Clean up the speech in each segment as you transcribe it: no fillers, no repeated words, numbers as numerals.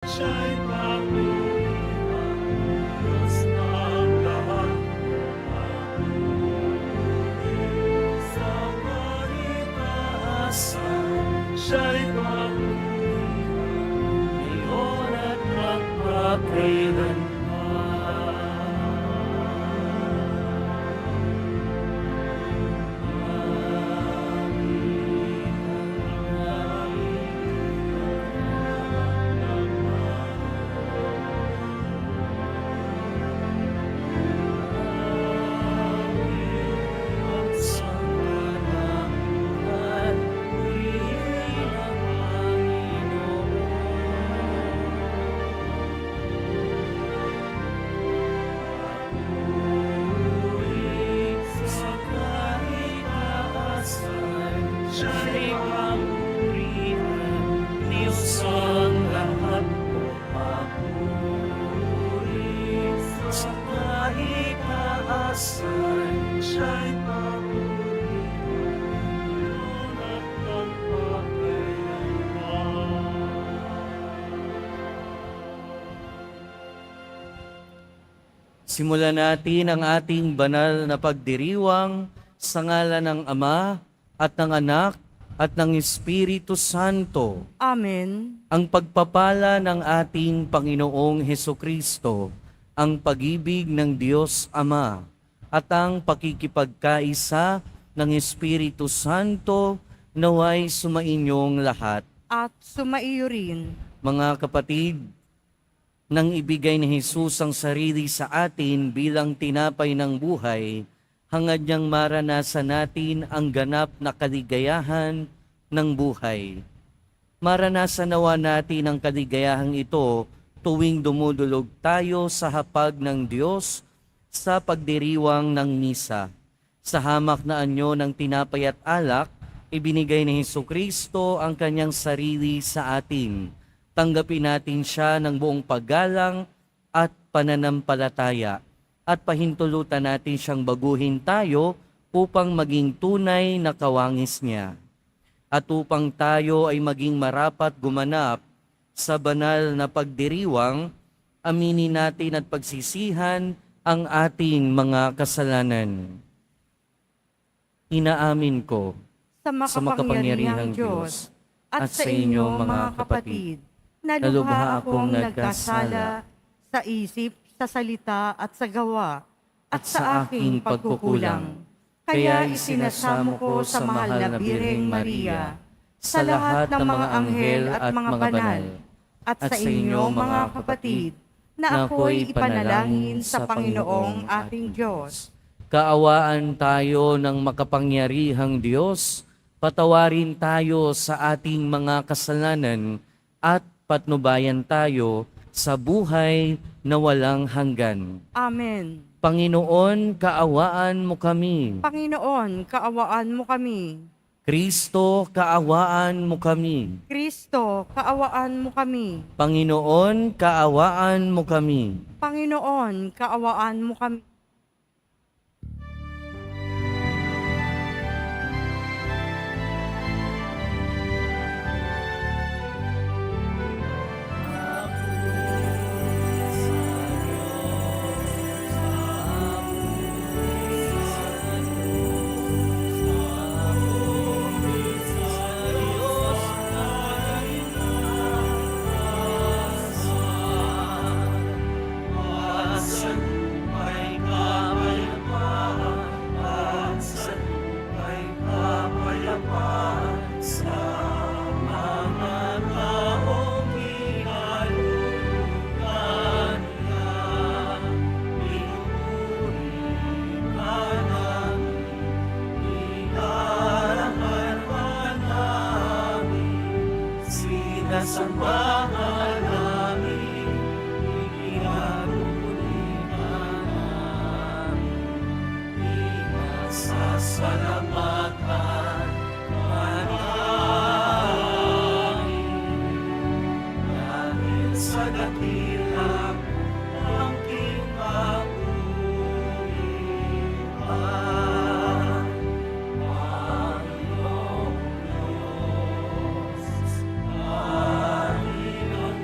Siya'y kapitan, Diyos ng lahat, papuri sa kaitaasan. Siya'y kapitan, ngayon at magpakailanman. Siya'y kapurihan, Diyos ang lahat po, papuri sa kaitaasan. Siya'y kapurihan, ngayon at magpakailanman. Simulan natin ang ating banal na pagdiriwang sa ngalan ng Ama at ng Anak at ng Espiritu Santo. Amen. Ang pagpapala ng ating Panginoong Hesukristo, ang pag-ibig ng Diyos Ama, at ang pakikipagkaisa ng Espiritu Santo naway sumainyong lahat. At sumaiyo rin. Mga kapatid, nang ibigay ni Jesus ang sarili sa atin bilang tinapay ng buhay, hangad niyang maranasan natin ang ganap na kaligayahan ng buhay. Maranasan nawa natin ang kaligayahang ito tuwing dumudulog tayo sa hapag ng Diyos sa pagdiriwang ng misa. Sa hamak na anyo ng tinapay at alak, ibinigay ni Hesukristo ang kanyang sarili sa atin. Tanggapin natin siya ng buong paggalang at pananampalataya, at pahintulutan natin siyang baguhin tayo upang maging tunay na kawangis niya. At upang tayo ay maging marapat gumanap sa banal na pagdiriwang, aminin natin at pagsisihan ang ating mga kasalanan. Inaamin ko Sa makapangyarihang Diyos at sa inyo mga kapatid, na lubha akong nagkasala sa isip, sa salita at sa gawa, at sa aking pagkukulang. Kaya isinasamo ko sa mahal na Birheng Maria, sa lahat ng mga anghel at mga banal, at sa inyo mga kapatid, na ako'y ipanalangin sa Panginoong ating Diyos. Kaawaan tayo ng makapangyarihang Diyos, patawarin tayo sa ating mga kasalanan, at patnubayan tayo sa buhay na walang hanggan. Amen. Panginoon, kaawaan mo kami. Panginoon, kaawaan mo kami. Kristo, kaawaan mo kami. Kristo, kaawaan mo kami. Panginoon, kaawaan mo kami. Panginoon, kaawaan mo kami. Sambahan namin, ipinagulitan namin, pinasasalamatan namin, dahil sa dakilang ng kinaguluhan, Panginoong Diyos. Amin ang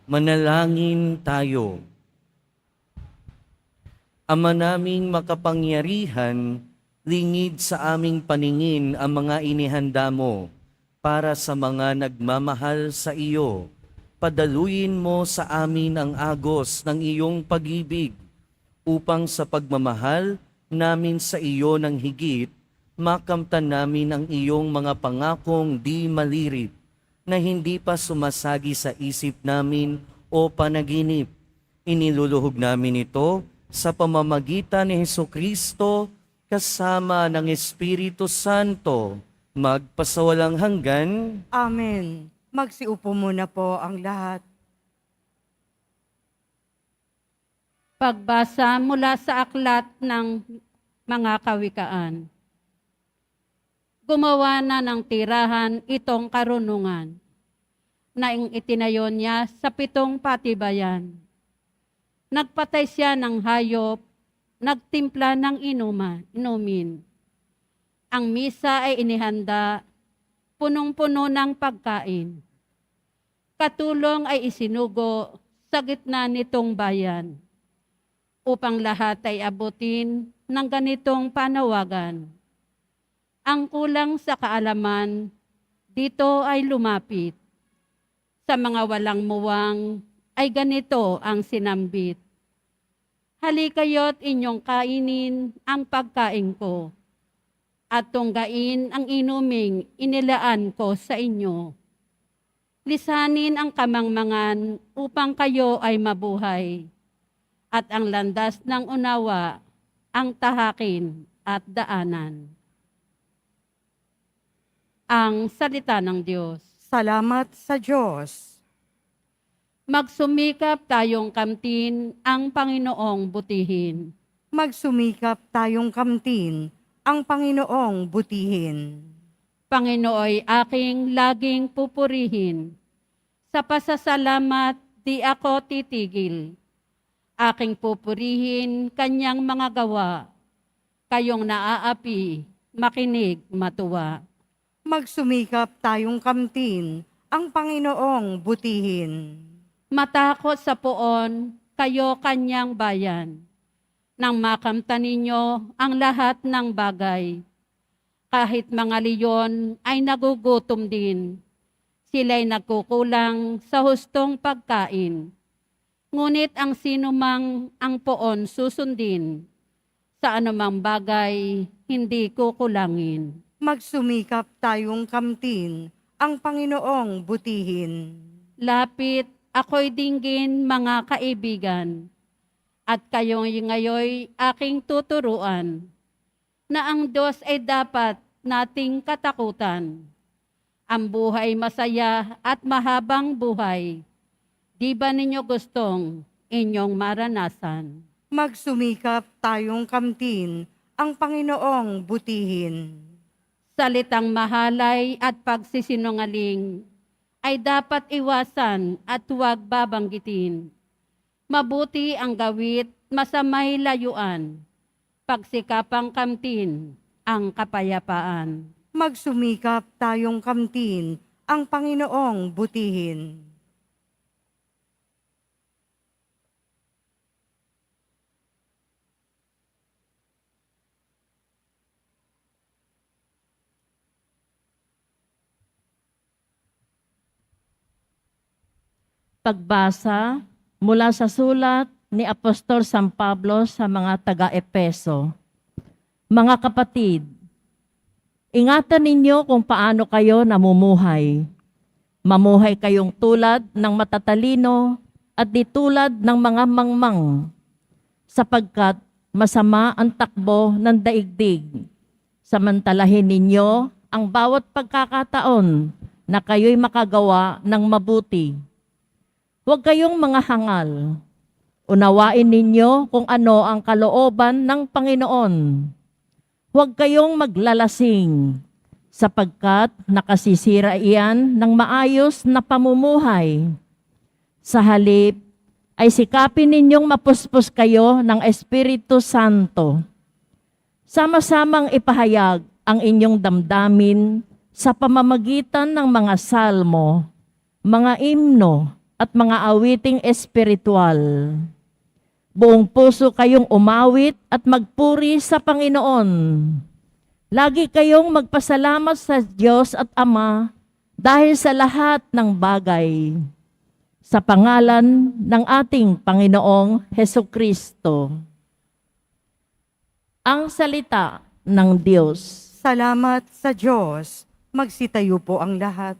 Manalangin tayo. Ama naming makapangyarihan, lingid sa aming paningin ang mga inihanda mo para sa mga nagmamahal sa iyo. Padaluyin mo sa amin ang agos ng iyong pag-ibig upang sa pagmamahal namin sa iyo ng higit, makamtan namin ang iyong mga pangakong di malirip na hindi pa sumasagi sa isip namin o panaginip. Iniluluhog namin ito sa pamamagitan ni Hesukristo kasama ng Espiritu Santo, magpasawalang hanggan. Amen. Magsiupo muna po ang lahat. Pagbasa mula sa aklat ng mga kawikaan. Gumawa na ng tirahan itong karunungan na itinayo niya sa 7 patibayan. Nagpatay siya ng hayop, nagtimpla ng inumin. Ang misa ay inihanda, punong-puno ng pagkain. Katulong ay isinugo sa gitna nitong bayan, upang lahat ay abutin ng ganitong panawagan. Ang kulang sa kaalaman, dito ay lumapit. Sa mga walang muwang, ay ganito ang sinambit. Halikayo't inyong kainin ang pagkain ko, at tunggain ang inuming inilaan ko sa inyo. Lisanin ang kamangmangan upang kayo ay mabuhay, at ang landas ng unawa ang tahakin at daanan. Ang salita ng Diyos. Salamat sa Diyos. Magsumikap tayong kamtin ang Panginoong butihin. Magsumikap tayong kamtin ang Panginoong butihin. Panginooy aking laging pupurihin. Sa pasasalamat di ako titigil. Aking pupurihin kanyang mga gawa. Kayong naaapi, makinig, matuwa. Magsumikap tayong kamtin ang Panginoong butihin. Matakot sa poon, kayo kanyang bayan. Nang makamtan ninyo ang lahat ng bagay. Kahit mga leyon ay nagugutom din. Sila'y nagkukulang sa hustong pagkain. Ngunit ang sinumang ang poon susundin, sa anumang bagay hindi kukulangin. Magsumikap tayong kamtin ang Panginoong butihin. Lapit, ako'y dinggin mga kaibigan, at kayong ngayoy aking tuturuan, na ang Diyos ay dapat nating katakutan. Ang buhay masaya at mahabang buhay, di ba ninyo gustong inyong maranasan? Magsumikap tayong kamtin ang Panginoong butihin. Salitang mahalay at pagsisinungaling ay dapat iwasan at huwag babanggitin. Mabuti ang gawit, masamay layuan. Pagsikapang kamtin ang kapayapaan. Magsumikap tayong kamtin ang Panginoong butihin. Pagbasa mula sa sulat ni Apostol San Pablo sa mga taga-Epeso. Mga kapatid, ingatan ninyo kung paano kayo namumuhay. Mamuhay kayong tulad ng matatalino at di tulad ng mga mangmang, sapagkat masama ang takbo ng daigdig. Samantalahin ninyo ang bawat pagkakataon na kayo'y makagawa ng mabuti. Huwag kayong mga hangal. Unawain ninyo kung ano ang kalooban ng Panginoon. Huwag kayong maglalasing, sapagkat nakasisira iyan ng maayos na pamumuhay. Sa halip, ay sikapin ninyong mapuspos kayo ng Espiritu Santo. Sama-samang ipahayag ang inyong damdamin sa pamamagitan ng mga salmo, mga imno, at mga awiting espiritual. Buong puso kayong umawit at magpuri sa Panginoon. Lagi kayong magpasalamat sa Diyos at Ama dahil sa lahat ng bagay. Sa pangalan ng ating Panginoong Hesukristo. Ang salita ng Diyos. Salamat sa Diyos. Magsitayo po ang lahat.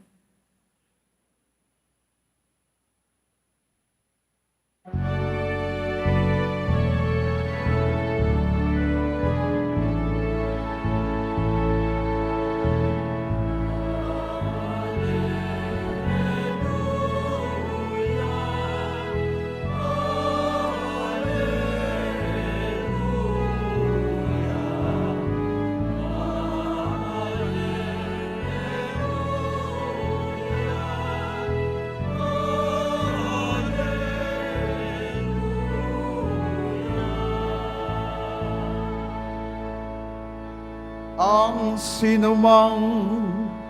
Ang sinumang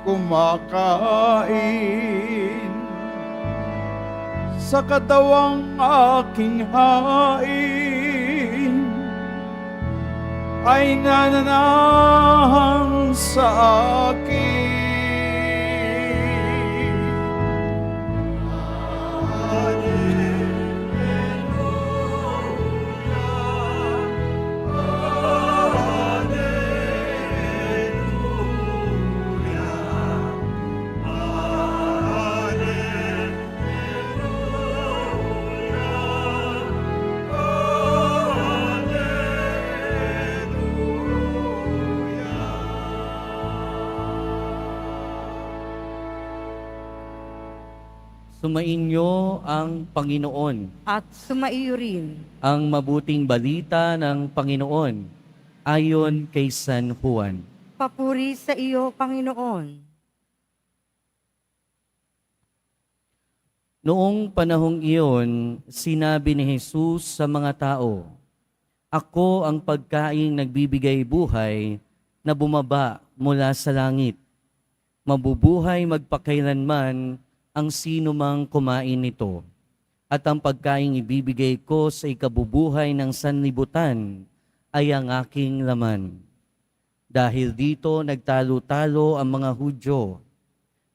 kumakain sa katawang aking hain ay nananahang sa akin. Sumainyo ang Panginoon. At sumaiyo rin. Ang mabuting balita ng Panginoon ayon kay San Juan. Papuri sa iyo, Panginoon. Noong panahong iyon, sinabi ni Jesus sa mga tao, "Ako ang pagkaing nagbibigay buhay na bumaba mula sa langit. Mabubuhay magpakailanman ang sino mang kumain nito. At ang pagkaing ibibigay ko sa ikabubuhay ng sanlibutan ay ang aking laman." Dahil dito nagtalo-talo ang mga Hudyo.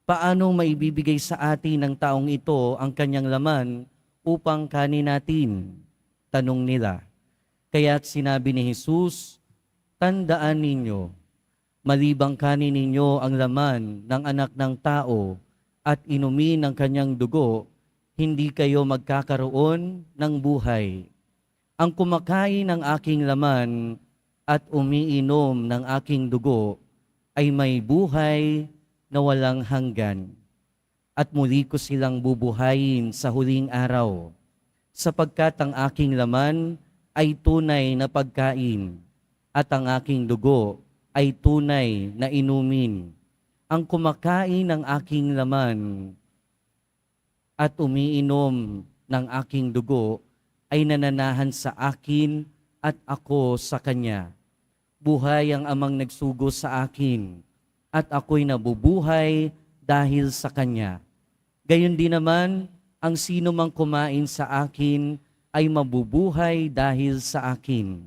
Paano maibibigay sa atin ng taong ito ang kanyang laman upang kanin natin? Tanong nila. Kaya't sinabi ni Jesus, "Tandaan ninyo, malibang kanin ninyo ang laman ng anak ng tao at inumin ang kanyang dugo, hindi kayo magkakaroon ng buhay. Ang kumakain ng aking laman at umiinom ng aking dugo ay may buhay na walang hanggan. At muli ko silang bubuhayin sa huling araw, sapagkat ang aking laman ay tunay na pagkain at ang aking dugo ay tunay na inumin. Ang kumakain ng aking laman at umiinom ng aking dugo ay nananahan sa akin at ako sa kanya. Buhay ang amang nagsugo sa akin at ako'y nabubuhay dahil sa kanya. Gayon din naman, ang sino mang kumain sa akin ay mabubuhay dahil sa akin.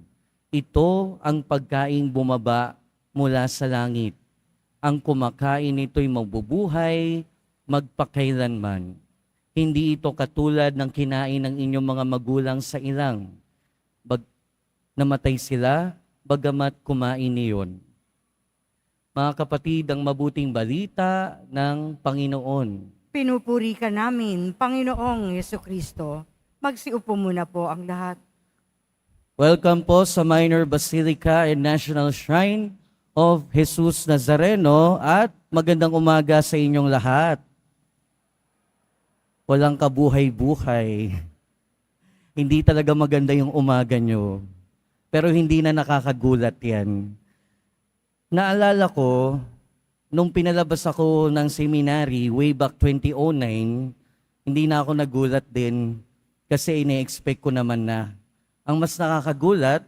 Ito ang pagkaing bumaba mula sa langit. Ang kumakain nito'y mabubuhay magpakailanman. Hindi ito katulad ng kinain ng inyong mga magulang sa ilang. Namatay sila, bagamat kumain niyon. Mga kapatid, ang mabuting balita ng Panginoon. Pinupuri ka namin, Panginoong Yesukristo. Magsiupo muna po ang lahat. Welcome po sa Minor Basilica and National Shrine of Jesus Nazareno at magandang umaga sa inyong lahat. Walang kabuhay-buhay. Hindi talaga maganda yung umaga nyo. Pero hindi na nakakagulat yan. Naalala ko, nung pinalabas ako ng seminary way back 2009, hindi na ako nagulat din kasi ine-expect ko naman na. Ang mas nakakagulat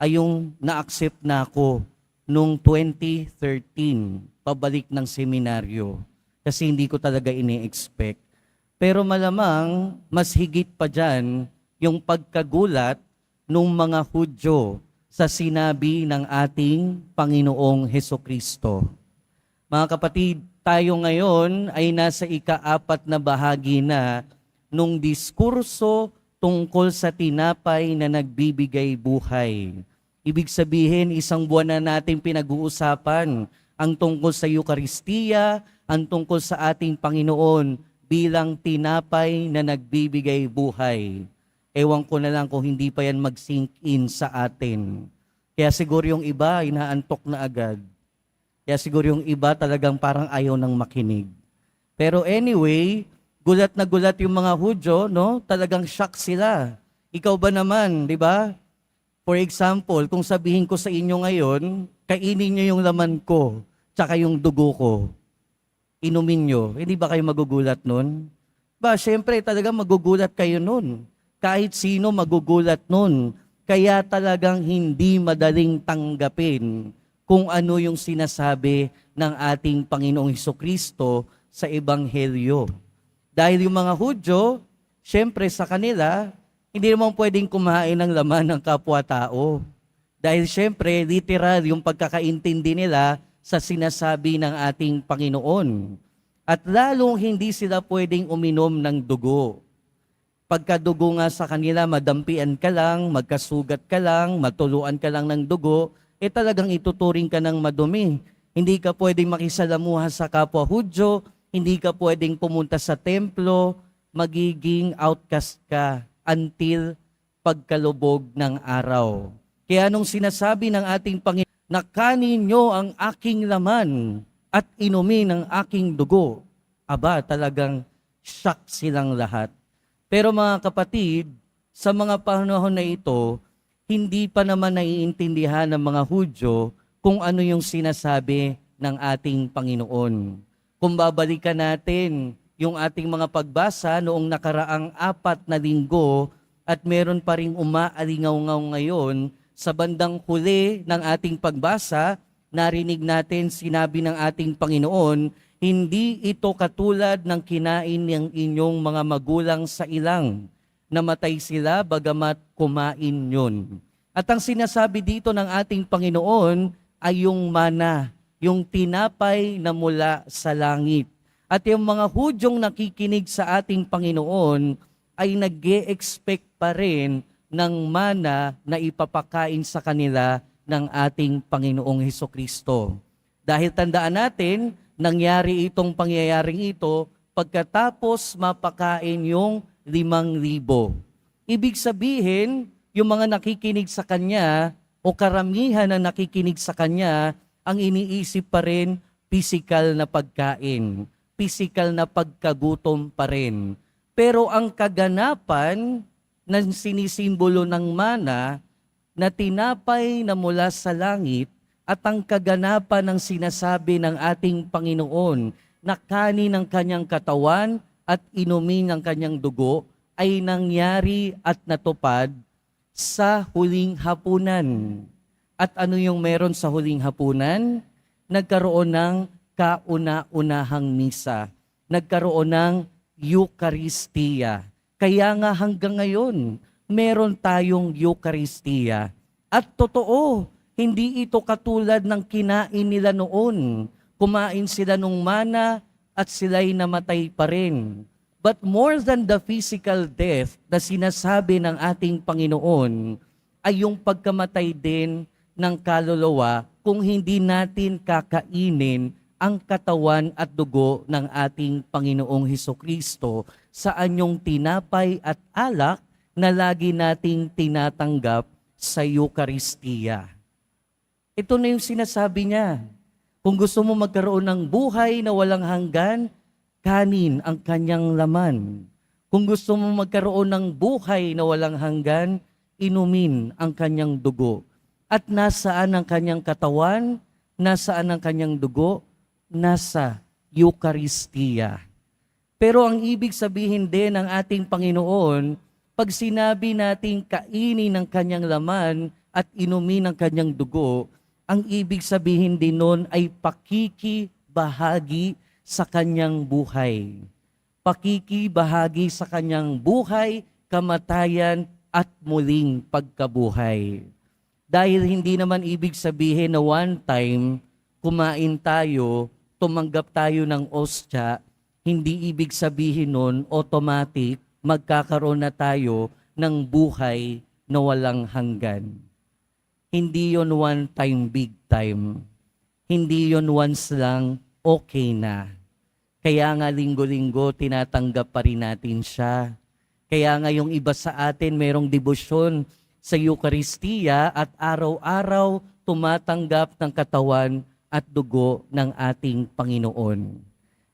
ay yung na-accept na ako nung 2013, pabalik ng seminaryo. Kasi hindi ko talaga ine-expect. Pero malamang mas higit pa dyan yung pagkagulat ng mga Hudyo sa sinabi ng ating Panginoong Hesukristo. Mga kapatid, tayo ngayon ay nasa ika-4 na bahagi na nung diskurso tungkol sa tinapay na nagbibigay buhay. Ibig sabihin, isang buwan na natin pinag-uusapan ang tungkol sa Eukaristiya, ang tungkol sa ating Panginoon bilang tinapay na nagbibigay buhay. Ewan ko na lang kung hindi pa yan mag-sink in sa atin. Kaya siguro yung iba, inaantok na agad. Kaya siguro yung iba talagang parang ayaw nang makinig. Pero anyway, gulat na gulat yung mga Hudyo, no? Talagang shock sila. Ikaw ba naman, di ba? For example, kung sabihin ko sa inyo ngayon, kainin nyo yung laman ko, tsaka yung dugo ko. Inumin nyo. Hindi ba kayo magugulat nun? Ba, syempre talagang magugulat kayo nun. Kahit sino magugulat nun. Kaya talagang hindi madaling tanggapin kung ano yung sinasabi ng ating Panginoong Hesukristo sa Ebanghelyo. Dahil yung mga Hudyo, syempre sa kanila, hindi naman pwedeng kumain ng laman ng kapwa-tao. Dahil syempre, literal yung pagkakaintindi nila sa sinasabi ng ating Panginoon. At lalong hindi sila pwedeng uminom ng dugo. Pagkadugo nga sa kanila, madampian ka lang, magkasugat ka lang, matuluan ka lang ng dugo, talagang ituturing ka ng madumi. Hindi ka pwedeng makisalamuha sa kapwa Hudyo, hindi ka pwedeng pumunta sa templo, magiging outcast ka until pagkalubog ng araw. Kaya nung sinasabi ng ating Panginoon, na kanin nyo ang aking laman at inumin ang aking dugo, aba talagang shock silang lahat. Pero mga kapatid, sa mga panahon na ito, hindi pa naman naiintindihan ng mga Hudyo kung ano yung sinasabi ng ating Panginoon. Kung babalikan natin yung ating mga pagbasa noong nakaraang 4 na linggo at meron pa ring umaalingaw-ngaw ngayon, sa bandang huli ng ating pagbasa, narinig natin sinabi ng ating Panginoon, hindi ito katulad ng kinain ng inyong mga magulang sa ilang. Namatay sila bagamat kumain yun. At ang sinasabi dito ng ating Panginoon ay yung mana, yung tinapay na mula sa langit. At yung mga Hudyong nakikinig sa ating Panginoon ay nag-e-expect pa rin ng mana na ipapakain sa kanila ng ating Panginoong Hesukristo. Dahil tandaan natin, nangyari itong pangyayaring ito pagkatapos mapakain yung 5,000. Ibig sabihin, yung mga nakikinig sa Kanya o karamihan na nakikinig sa Kanya, ang iniisip pa rin physical na pagkain, physical na pagkagutom pa rin. Pero ang kaganapan na sinisimbolo ng mana na tinapay na mula sa langit at ang kaganapan ng sinasabi ng ating Panginoon na kanin ng kanyang katawan at inumin ng kanyang dugo ay nangyari at natupad sa huling hapunan. At ano yung meron sa huling hapunan? Nagkaroon ng kauna-unahang misa. Nagkaroon ng Eukaristiya. Kaya nga hanggang ngayon, meron tayong Eukaristiya. At totoo, hindi ito katulad ng kinain nila noon. Kumain sila nung mana at sila'y namatay pa rin. But more than the physical death na sinasabi ng ating Panginoon ay yung pagkamatay din ng kaluluwa kung hindi natin kakainin ang katawan at dugo ng ating Panginoong Hesukristo saan yung tinapay at alak na lagi nating tinatanggap sa Eukaristiya. Ito na yung sinasabi niya. Kung gusto mo magkaroon ng buhay na walang hanggan, kanin ang kanyang laman. Kung gusto mo magkaroon ng buhay na walang hanggan, inumin ang kanyang dugo. At nasaan ang kanyang katawan? Nasaan ang kanyang dugo? Nasa Eukaristiya. Pero ang ibig sabihin din ng ating Panginoon, pag sinabi nating kainin ng kanyang laman at inumin ang kanyang dugo, ang ibig sabihin din nun ay pakikibahagi sa kanyang buhay. pakikibahagi sa kanyang buhay, kamatayan at muling pagkabuhay. Dahil hindi naman ibig sabihin na one time kumain tayo, tumanggap tayo ng ostya, hindi ibig sabihin nun automatic magkakaroon na tayo ng buhay na walang hanggan. Hindi yon one time, big time. Hindi yon once lang, okay na. Kaya nga linggo-linggo, tinatanggap pa rin natin siya. Kaya nga yung iba sa atin, merong debosyon sa Eucharistia at araw-araw tumatanggap ng katawan at dugo ng ating Panginoon.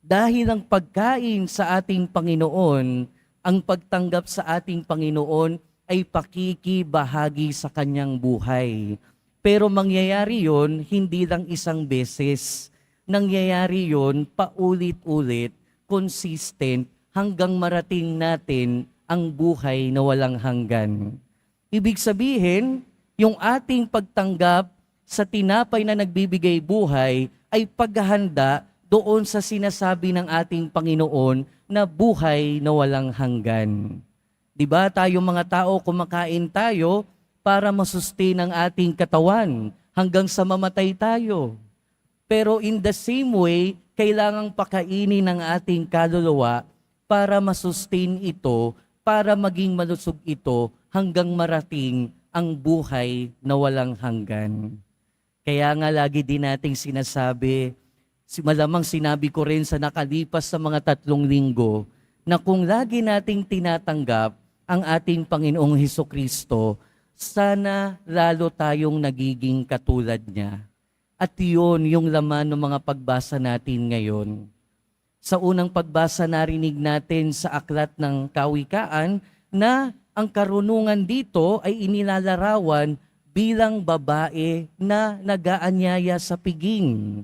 Dahil ang pagkain sa ating Panginoon, ang pagtanggap sa ating Panginoon ay pakikibahagi sa kanyang buhay. Pero mangyayari yon hindi lang isang beses. Nangyayari yon paulit-ulit, consistent, hanggang marating natin ang buhay na walang hanggan. Ibig sabihin, yung ating pagtanggap sa tinapay na nagbibigay buhay ay paghahanda doon sa sinasabi ng ating Panginoon na buhay na walang hanggan. Diba tayong mga tao, kumakain tayo para masustain ang ating katawan hanggang sa mamatay tayo. Pero in the same way, kailangang pakainin ng ating kaluluwa para masustain ito, para maging malusog ito hanggang marating ang buhay na walang hanggan. Kaya nga lagi din nating sinasabi, malamang sinabi ko rin sa nakalipas sa mga 3 linggo, na kung lagi nating tinatanggap ang ating Panginoong Hesukristo, sana lalo tayong nagiging katulad niya. At yun yung laman ng mga pagbasa natin ngayon. Sa unang pagbasa narinig natin sa aklat ng Kawikaan na ang karunungan dito ay inilalarawan bilang babae na nag-aanyaya sa piging.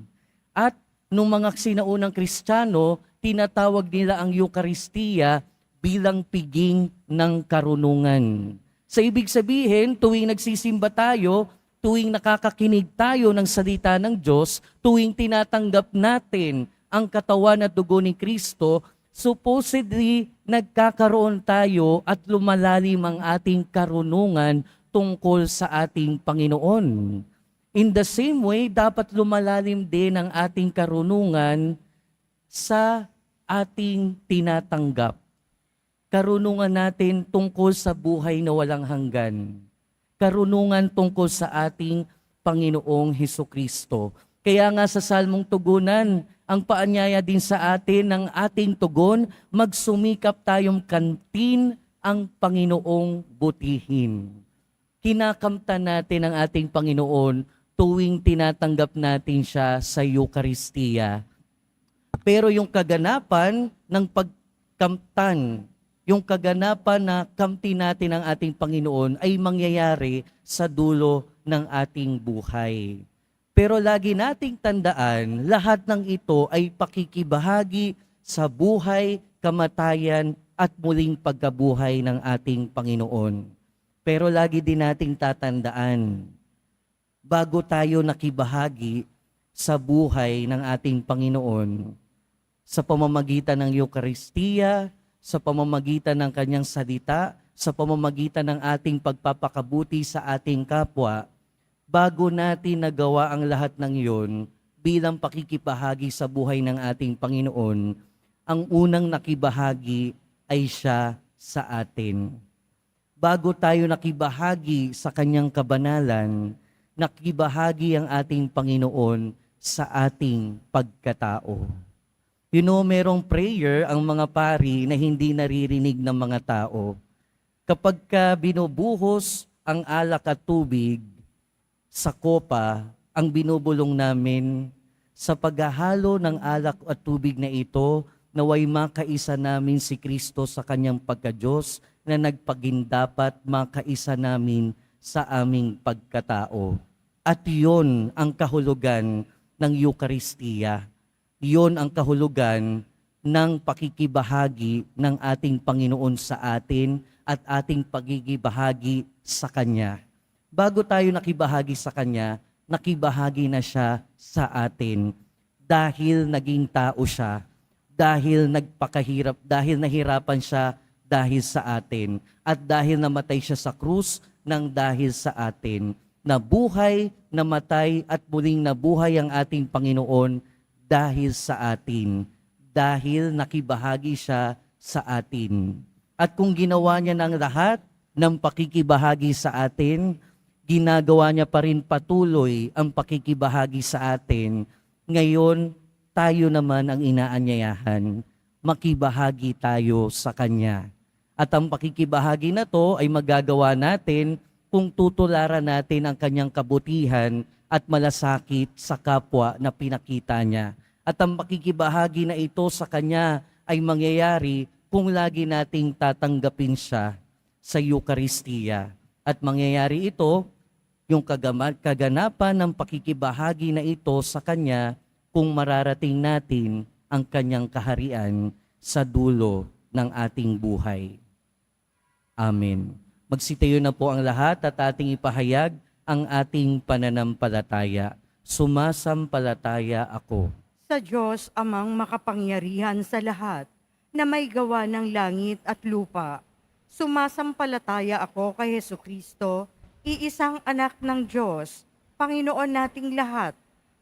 At nung mga sinaunang Kristiyano, tinatawag nila ang Eucharistia bilang piging ng karunungan. Sa ibig sabihin, tuwing nagsisimba tayo, tuwing nakakakinig tayo ng salita ng Diyos, tuwing tinatanggap natin ang katawan at dugo ni Kristo, supposedly nagkakaroon tayo at lumalalim ang ating karunungan tungkol sa ating Panginoon. In the same way, dapat lumalalim din ang ating karunungan sa ating tinatanggap. Karunungan natin tungkol sa buhay na walang hanggan. Karunungan tungkol sa ating Panginoong Hesukristo. Kaya nga sa Salmong Tugunan, ang paanyaya din sa atin ng ating tugon, magsumikap tayong kantin ang Panginoong butihin. Kinakamtan natin ang ating Panginoon tuwing tinatanggap natin siya sa Eucharistia. Pero yung kaganapan ng pagkamtan, yung kaganapan na kamti natin ang ating Panginoon ay mangyayari sa dulo ng ating buhay. Pero lagi nating tandaan, lahat ng ito ay pakikibahagi sa buhay, kamatayan at muling pagkabuhay ng ating Panginoon. Pero lagi din nating tatandaan, bago tayo nakibahagi sa buhay ng ating Panginoon, sa pamamagitan ng Eucharistia, sa pamamagitan ng kanyang salita, sa pamamagitan ng ating pagpapakabuti sa ating kapwa, bago natin nagawa ang lahat ng iyon bilang pakikibahagi sa buhay ng ating Panginoon, ang unang nakibahagi ay siya sa atin. Bago tayo nakibahagi sa kanyang kabanalan, nakibahagi ang ating Panginoon sa ating pagkatao. You know, merong prayer ang mga pari na hindi naririnig ng mga tao. Kapag binubuhos ang alak at tubig sa kopa, ang binubulong namin sa paghahalo ng alak at tubig na ito, naway makaisa namin si Kristo sa kanyang pagka-Diyos na nagpagindapat makaisa namin sa aming pagkatao. At yon ang kahulugan ng Eucharistia. Yon ang kahulugan ng pakikibahagi ng ating Panginoon sa atin at ating pagkikibahagi sa Kanya. Bago tayo nakibahagi sa Kanya, nakibahagi na siya sa atin dahil naging tao siya. dahil nagpakahirap, dahil nahirapan siya dahil sa atin, at dahil namatay siya sa krus ng dahil sa atin. Nabuhay, namatay at muling nabuhay ang ating Panginoon dahil sa atin, dahil nakibahagi siya sa atin. At kung ginawa niya ng lahat ng pakikibahagi sa atin, ginagawa niya pa rin patuloy ang pakikibahagi sa atin. Ngayon, tayo naman ang inaanyayahan, makibahagi tayo sa Kanya. At ang pakikibahagi na to ay magagawa natin kung tutularan natin ang Kanyang kabutihan at malasakit sa kapwa na pinakita niya. At ang pakikibahagi na ito sa Kanya ay mangyayari kung lagi nating tatanggapin siya sa Eucharistia. At mangyayari ito, yung kaganapan ng pakikibahagi na ito sa Kanya kung mararating natin ang Kanyang kaharian sa dulo ng ating buhay. Amen. Magsitayo na po ang lahat at ating ipahayag ang ating pananampalataya. Sumasampalataya ako Sa Diyos amang makapangyarihan sa lahat, na may gawa ng langit at lupa. Sumasampalataya ako kay Hesukristo, iisang anak ng Diyos, Panginoon nating lahat.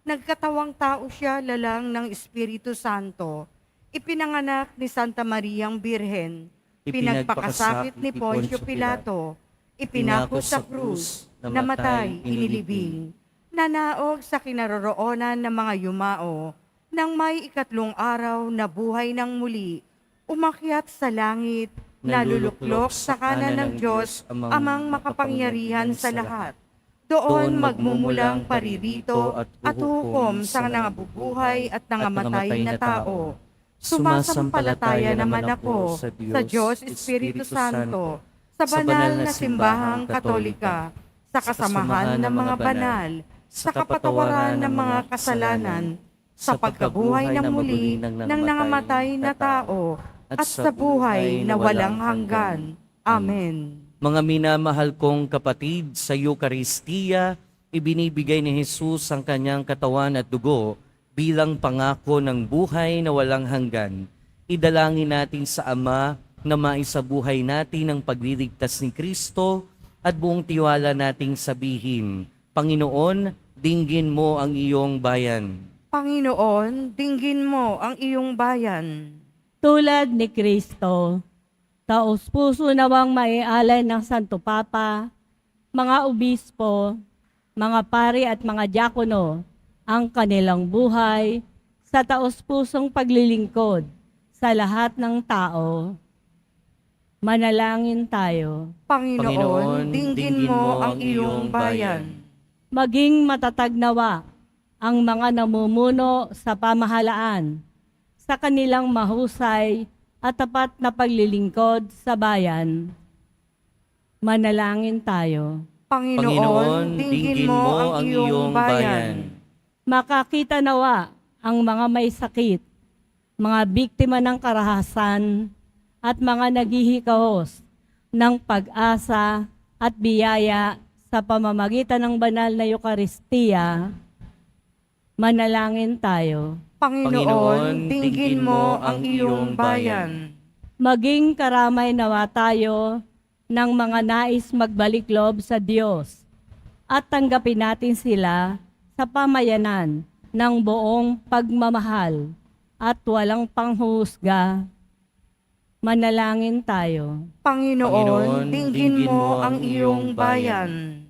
Nagkatawang tao siya lalang ng Espiritu Santo. Ipinanganak ni Santa Mariang Birhen. Pinagpakasakit ni Poncio Pilato. Ipinako sa krus, namatay, inilibing. Nanaog sa kinaroroonan ng mga yumao. Nang may ikatlong araw na buhay ng muli, umakyat sa langit, naluluklok sa kanan ng Diyos, amang makapangyarihan sa lahat. Doon magmumulang paririto at hukom sa nangabubuhay at nangamatay na tao. Sumasampalataya naman ako sa Diyos Espiritu Santo, sa banal na simbahang katolika, sa kasamahan ng mga banal, sa kapatawaran ng mga kasalanan, sa pagkabuhay ng muli ng nangamatay na tao, at sa buhay na walang hanggan. Amen. Mga minamahal kong kapatid, sa Eucharistia, ibinibigay ni Jesus ang Kanyang katawan at dugo bilang pangako ng buhay na walang hanggan. Idalangin natin sa Ama na maisabuhay natin ang pagliligtas ni Kristo at buong tiwala nating sabihin, Panginoon, dinggin mo ang iyong bayan. Panginoon, dinggin mo ang iyong bayan. Tulad ni Kristo, taos-puso nawang maialay ng Santo Papa, mga obispo, mga pari at mga diakono, ang kanilang buhay sa taos-pusong paglilingkod sa lahat ng tao. Manalangin tayo. Panginoon, dinggin mo ang iyong bayan. Maging matatag nawa ang mga namumuno sa pamahalaan sa kanilang mahusay at tapat na paglilingkod sa bayan. Manalangin tayo. Panginoon, dinggin mo ang iyong bayan. Makakita nawa ang mga may sakit, mga biktima ng karahasan, at mga naghihikahos ng pag-asa at biyaya sa pamamagitan ng banal na Eucharistia. Manalangin tayo. Panginoon, dinggin mo ang iyong bayan. Maging karamay nawa tayo ng mga nais magbalik loob sa Diyos at tanggapin natin sila sa pamayanan ng buong pagmamahal at walang panghusga. Manalangin tayo. Panginoon, dinggin mo ang iyong bayan.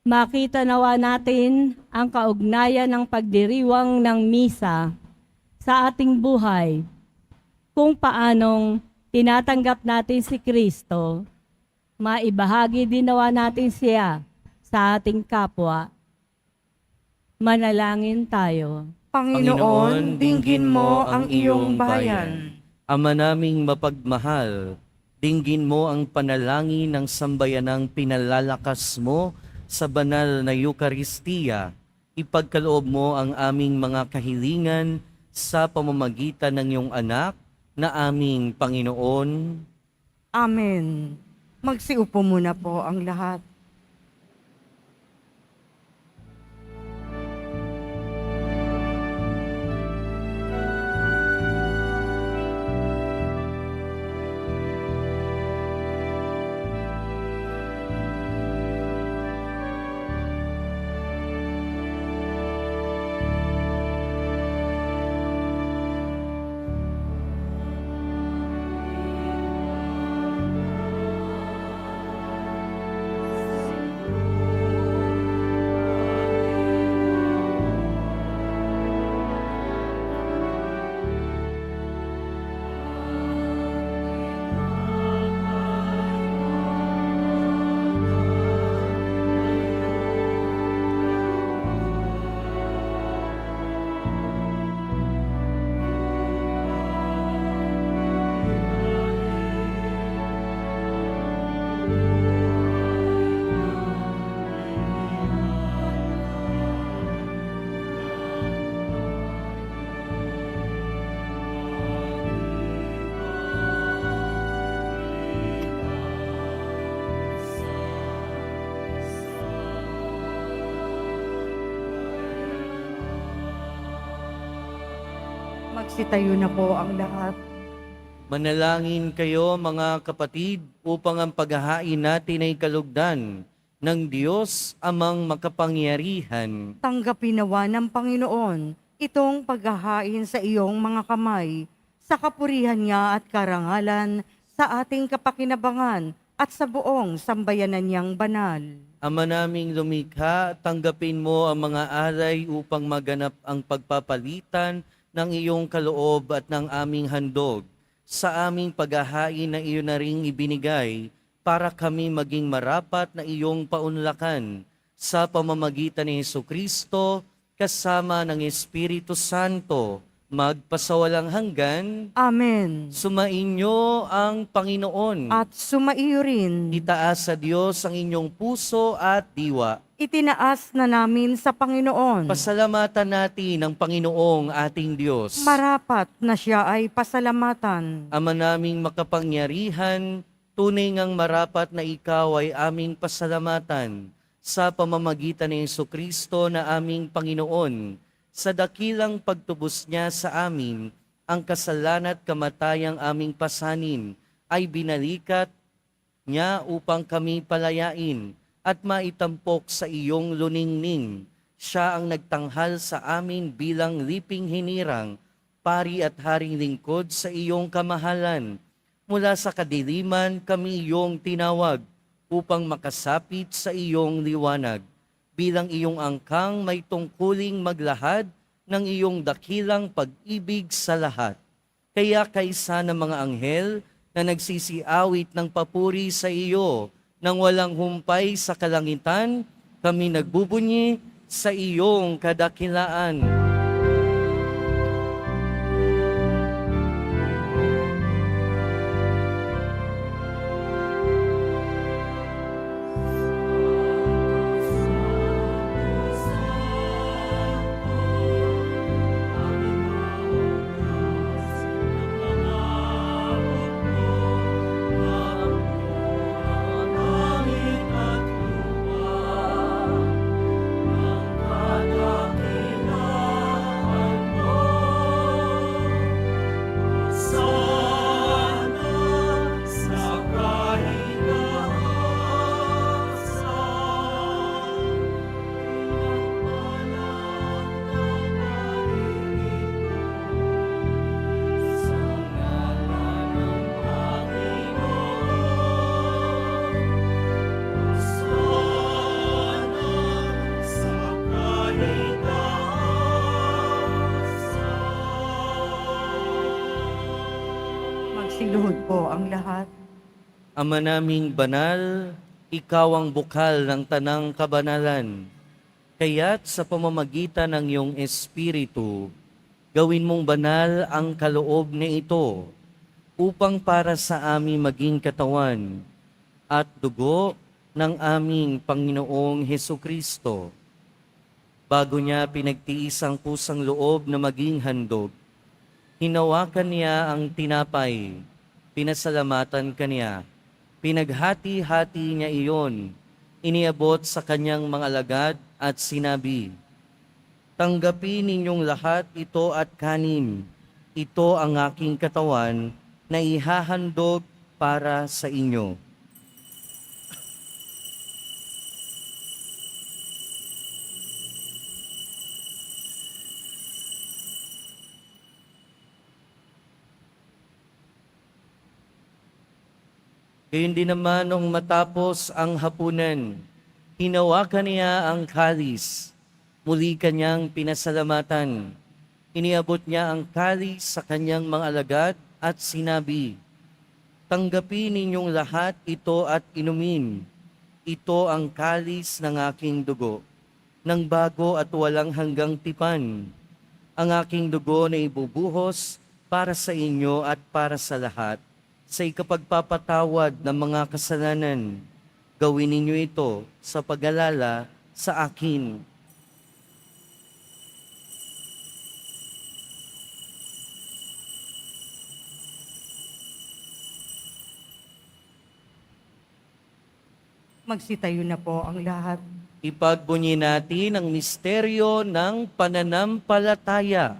Makita nawa natin ang kaugnayan ng pagdiriwang ng misa sa ating buhay, kung paanong tinatanggap natin si Kristo, maibahagi din nawa natin siya sa ating kapwa. Manalangin tayo. Panginoon, dinggin mo ang iyong bayan. Ama naming mapagmahal, dinggin mo ang panalangin ng sambayanang pinalalakas mo sa banal na Eucharistia. Ipagkaloob mo ang aming mga kahilingan sa pamamagitan ng iyong anak na aming Panginoon. Amen. Magsiupo muna po ang lahat. Magsitayo na po ang lahat. Manalangin kayo mga kapatid upang ang paghahain natin ay kalugdan ng Diyos amang makapangyarihan. Tanggapin nawa ng Panginoon itong paghahain sa iyong mga kamay, sa kapurihan niya at karangalan, sa ating kapakinabangan at sa buong sambayanan niyang banal. Ama naming lumikha, tanggapin mo ang mga alay upang maganap ang pagpapalitan ng iyong kaloob at ng aming handog sa aming paghahain na iyo na ring ibinigay para kami maging marapat na iyong paunlakan sa pamamagitan ni Jesucristo kasama ng Espiritu Santo magpasawalang hanggan. Amen. Sumainyo ang Panginoon. At sumaiyo rin. Itaas sa Diyos ang inyong puso at diwa. Itinaas na namin sa Panginoon. Pasalamatan natin ang Panginoong ating Diyos. Marapat na siya ay pasalamatan. Ama naming makapangyarihan, tunay ngang marapat na ikaw ay aming pasalamatan sa pamamagitan ni Jesucristo na aming Panginoon. Sa dakilang pagtubos niya sa amin, ang kasalanan at kamatayang aming pasanin ay binalikat niya upang kami palayain at maitampok sa iyong luningning. Siya ang nagtanghal sa amin bilang liping hinirang, pari at haring lingkod sa iyong kamahalan. Mula sa kadiliman kami iyong tinawag upang makasapit sa iyong liwanag. Bilang iyong angkang may tungkuling maglahad ng iyong dakilang pag-ibig sa lahat. Kaya kaysa ng mga anghel na nagsisiawit ng papuri sa iyo, nang walang humpay sa kalangitan, kami nagbubunyi sa iyong kadakilaan. Magsiluhod po ang lahat. Ama naming banal, ikaw ang bukal ng tanang kabanalan. Kaya't sa pamamagitan ng iyong Espiritu, gawin mong banal ang kaloob na ito upang para sa amin maging katawan at dugo ng aming Panginoong Hesukristo. Bago niya pinagtiis ang pusang loob na maging handog, hinawakan niya ang tinapay, pinasalamatan kaniya, pinaghati-hati niya iyon, iniabot sa kanyang mga alagad at sinabi, "Tanggapin ninyong lahat ito at kanin. Ito ang aking katawan na ihahandog para sa inyo." Gayun din naman nung matapos ang hapunan, hinawakan niya ang kalis, muli kanyang pinasalamatan. Iniabot niya ang kalis sa kanyang mga alagad at sinabi, "Tanggapin ninyong lahat ito at inumin. Ito ang kalis ng aking dugo, ng bago at walang hanggang tipan. Ang aking dugo na ibubuhos para sa inyo at para sa lahat, sa ikapagpapatawad ng mga kasalanan. Gawin ninyo ito sa pag-alala sa akin." Magsitayo na po ang lahat. Ipagbunyi natin ang misteryo ng pananampalataya.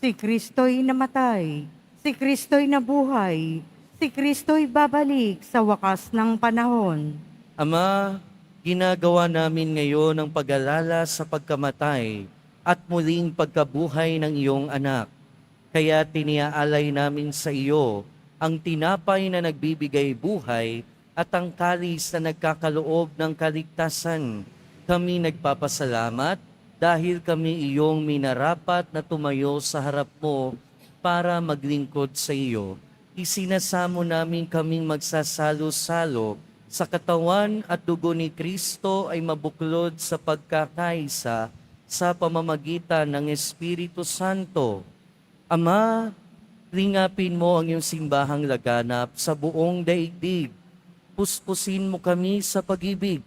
Si Kristo'y namatay, si Kristo'y nabuhay, si Kristo'y babalik sa wakas ng panahon. Ama, ginagawa namin ngayon ang pag-alala sa pagkamatay at muling pagkabuhay ng iyong anak. Kaya tiniaalay namin sa iyo ang tinapay na nagbibigay buhay at ang kalis na nagkakaloob ng kaligtasan. Kami nagpapasalamat dahil kami iyong minarapat na tumayo sa harap mo para maglingkod sa iyo. Isinasamo namin kaming magsasalo-salo sa katawan at dugo ni Kristo ay mabuklod sa pagkakaisa sa pamamagitan ng Espiritu Santo. Ama, lingapin mo ang iyong simbahang laganap sa buong daigdig. Puspusin mo kami sa pag-ibig,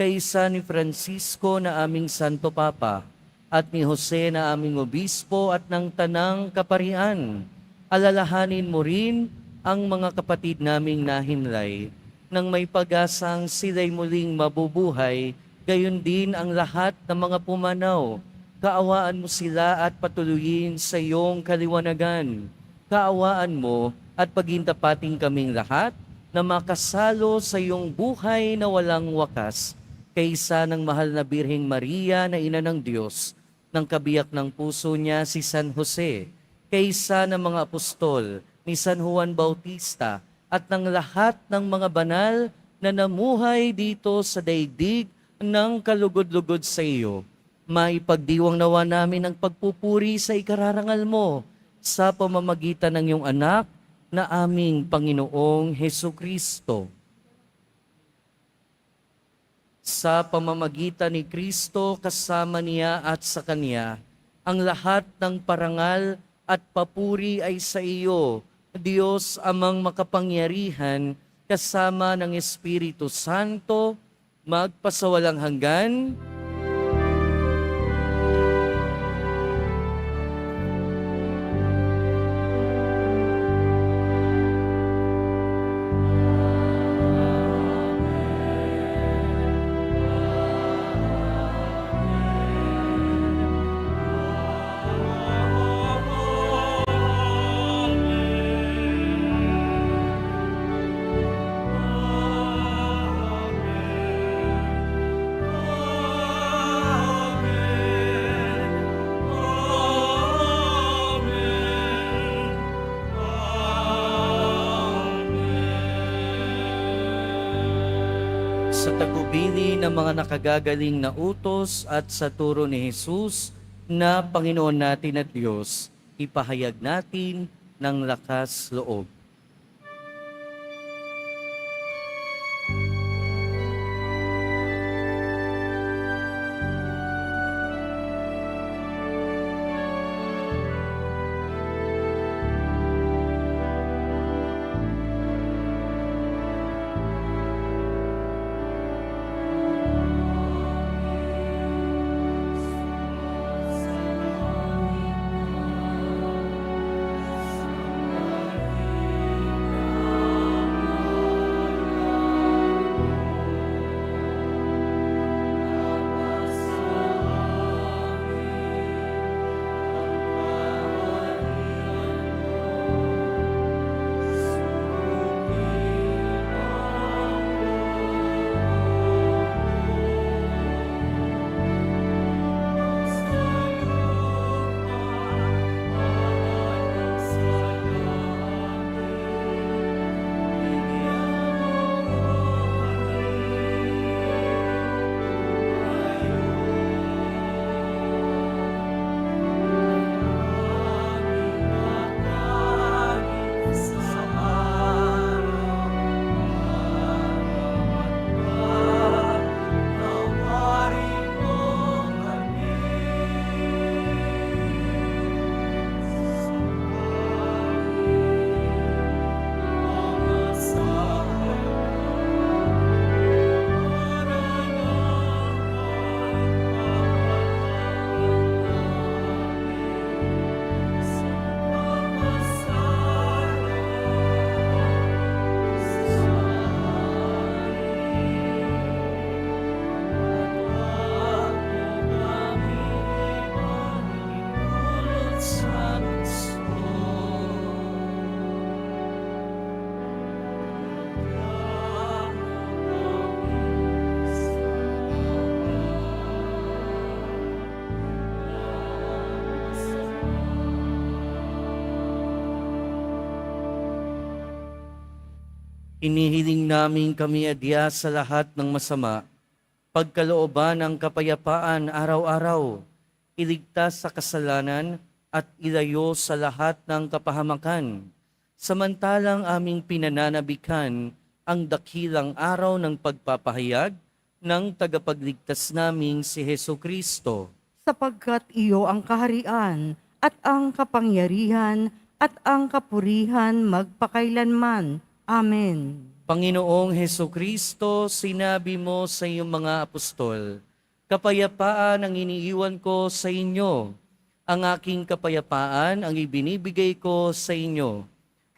kaysa ni Francisco na aming Santo Papa, at ni Jose na aming Obispo at ng Tanang Kaparian. Alalahanin mo rin ang mga kapatid naming nahimlay, nang may pag-asang sila'y muling mabubuhay, gayon din ang lahat ng mga pumanaw. Kaawaan mo sila at patuloyin sa iyong kaliwanagan. Kaawaan mo at pagintapating kaming lahat na makasalo sa iyong buhay na walang wakas, kaysa ng mahal na Birheng Maria na Ina ng Diyos, ng kabiyak ng puso niya si San Jose, kaysa ng mga apostol ni San Juan Bautista, at ng lahat ng mga banal na namuhay dito sa daigdig ng kalugod-lugod sa iyo. Maipagdiwang nawa namin ang pagpupuri sa ikararangal mo sa pamamagitan ng iyong anak na aming Panginoong Hesukristo. Sa pamamagitan ni Kristo, kasama niya at sa Kanya, ang lahat ng parangal at papuri ay sa iyo, Diyos amang makapangyarihan, kasama ng Espiritu Santo, magpasawalang hanggan. Sa tagubili ng mga nakagagaling na utos at sa turo ni Jesus na Panginoon natin at Diyos, ipahayag natin ng lakas loob. Inihiling namin kami adya sa lahat ng masama, pagkalooban ng kapayapaan araw-araw, iligtas sa kasalanan at ilayo sa lahat ng kapahamakan. Samantalang aming pinananabikan ang dakilang araw ng pagpapahayag ng tagapagligtas naming si Hesu Kristo. Sapagkat iyo ang kaharian at ang kapangyarihan at ang kapurihan magpakailanman. Amen. Panginoong Hesu Kristo, sinabi mo sa iyong mga apostol, kapayapaan ang iniiwan ko sa inyo. Ang aking kapayapaan ang ibinibigay ko sa inyo.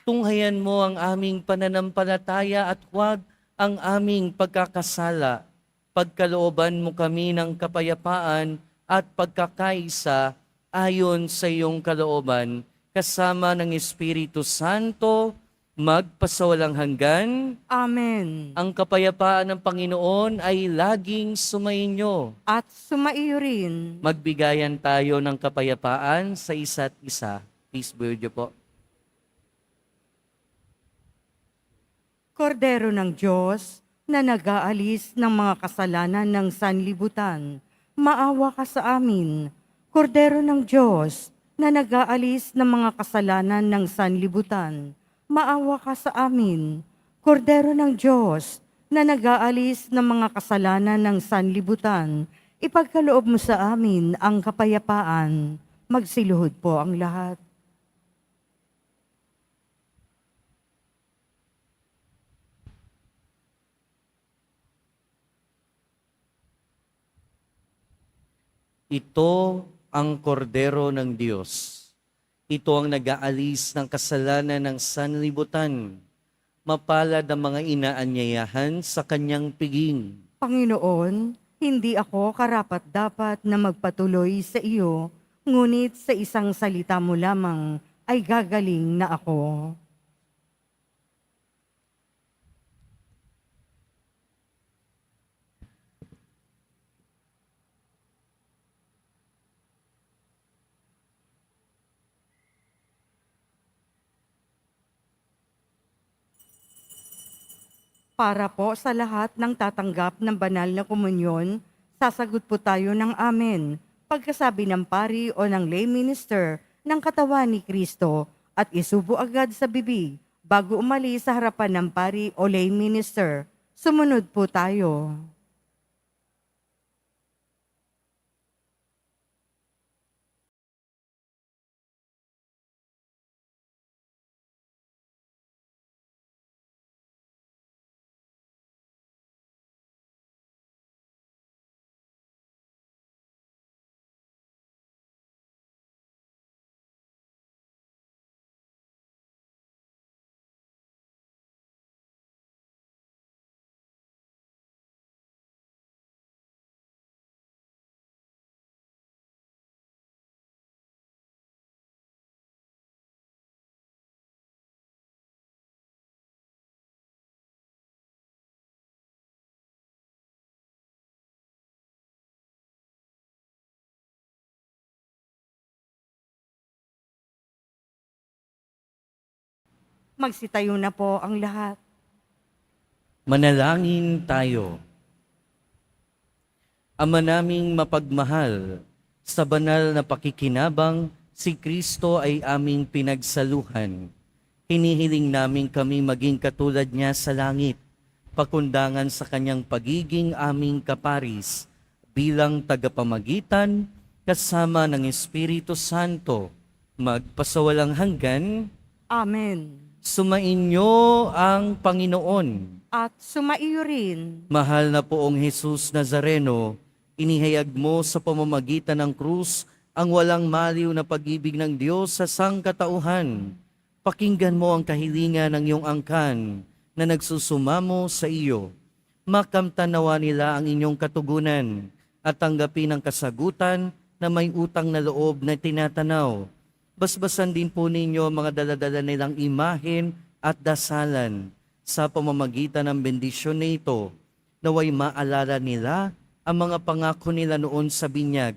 Tunghayan mo ang aming pananampalataya at huwag ang aming pagkakasala. Pagkalooban mo kami ng kapayapaan at pagkakaisa ayon sa iyong kalooban, kasama ng Espiritu Santo, magpasawalang hanggan. Amen. Ang kapayapaan ng Panginoon ay laging sumainyo. At sumaiyo rin. Magbigayan tayo ng kapayapaan sa isa't isa. Peace be with you po. Kordero ng Diyos, na nag-aalis ng mga kasalanan ng sanlibutan, maawa ka sa amin. Kordero ng Diyos, na nag-aalis ng mga kasalanan ng sanlibutan, maawa ka sa amin. Kordero ng Diyos, na nag-aalis ng mga kasalanan ng sanlibutan, ipagkaloob mo sa amin ang kapayapaan. Magsiluhod po ang lahat. Ito ang kordero ng Diyos. Ito ang nag-aalis ng kasalanan ng sanlibutan. Mapalad ang mga inaanyayahan sa kanyang piging. Panginoon, hindi ako karapat-dapat na magpatuloy sa iyo, ngunit sa isang salita mo lamang ay gagaling na ako. Para po sa lahat ng tatanggap ng banal na komunyon, sasagot po tayo ng amen. Pagkasabi ng pari o ng lay minister ng katawan ni Kristo at isubo agad sa bibig bago umalis sa harapan ng pari o lay minister. Sumunod po tayo. Magsitayo na po ang lahat. Manalangin tayo. Ama naming mapagmahal, sa banal na pakikinabang, si Kristo ay aming pinagsaluhan. Hinihiling namin kami maging katulad niya sa langit, pakundangan sa kanyang pagiging aming kaparis, bilang tagapamagitan, kasama ng Espiritu Santo, magpasawalang hanggan. Amen. Sumainyo ang Panginoon. At sumaiyo rin. Mahal na poong Jesus Nazareno, inihayag mo sa pamamagitan ng krus ang walang maliw na pag-ibig ng Diyos sa sangkatauhan. Pakinggan mo ang kahilingan ng iyong angkan na nagsusumamo sa iyo. Makamtan nawa nila ang inyong katugunan at tanggapin ang kasagutan na may utang na loob na tinatanaw. Basbasan din po ninyo ang mga daladala nilang imahen at dasalan sa pamamagitan ng bendisyon na ito, naway maalala nila ang mga pangako nila noon sa binyag,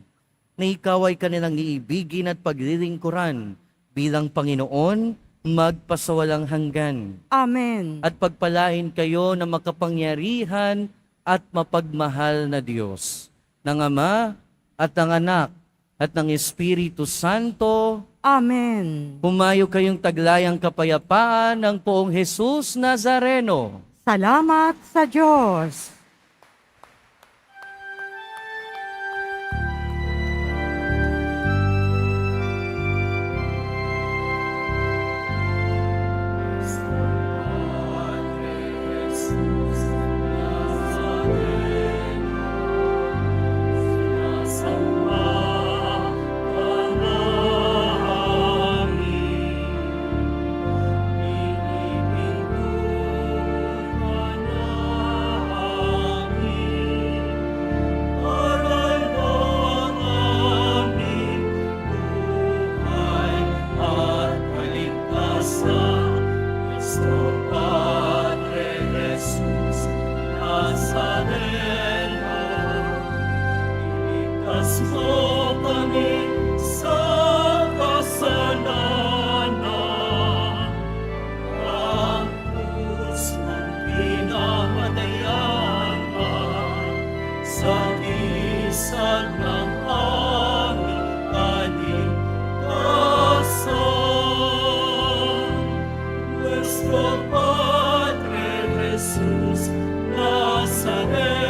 na ikaw ay kanilang iibigin at paglilingkuran bilang Panginoon, magpasawalang hanggan. Amen. At pagpalain kayo ng makapangyarihan at mapagmahal na Diyos, ng Ama at ng Anak at ng Espiritu Santo. Amen. Humayo kayong taglayang kapayapaan ng Poong Jesus Nazareno. Salamat sa Diyos. Nazareno,